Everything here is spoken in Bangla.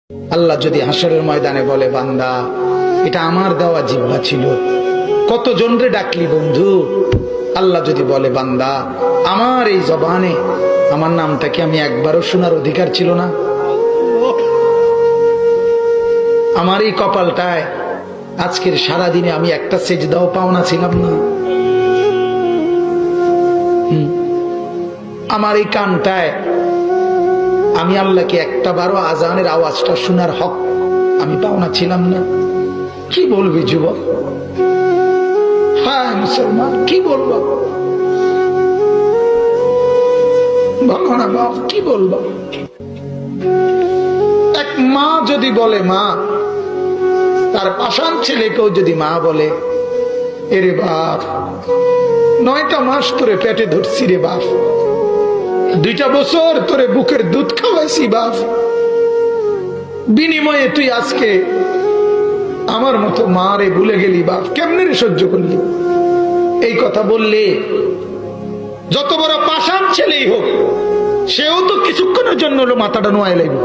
আল্লাহ যদি হাসরের ময়দানে বলে, বান্দা এটা আমার দেওয়া জিহ্বা ছিল, কত জনরে ডাকলি বন্ধু। আল্লাহ যদি বলে, বান্দা আমার এই জবানে আমার নামটা কি আমি একবারও শোনার অধিকার ছিল না? আমার এই কপালটায় আজকের সারাদিনে আমি একটা সেজদাও পাওনা ছিলাম না? আমার এই কানটায় আমি আল্লাহকে একটা বারো আজানের আওয়াজটা শোনার হক আমি পাওনা ছিলাম না? কি বলবি যুবক? হ্যাঁ মুসলমান, কি বলবো? বলো না বাপ, কি বলবো? এক মা যদি বলে, মা তার পাষাণ ছেলেকেও যদি মা বলে, এরে বাপ 9টা মাস তোরে পেটে ধরছি রে বাপ, 2টা বছর তোরে বুকের দুধ খাওয়াইছি বাপ, বিনিময়ে তুই আজকে আমার মতো মা রে ভুলে গেলি বাপ, কেমনে রে সহ্য করলি? এই কথা বললে যত বড় পাষাণ ছেলেই হোক, সেও তো কিছুক্ষণের জন্য হলো মাথাটা নোয়াই লাগবে।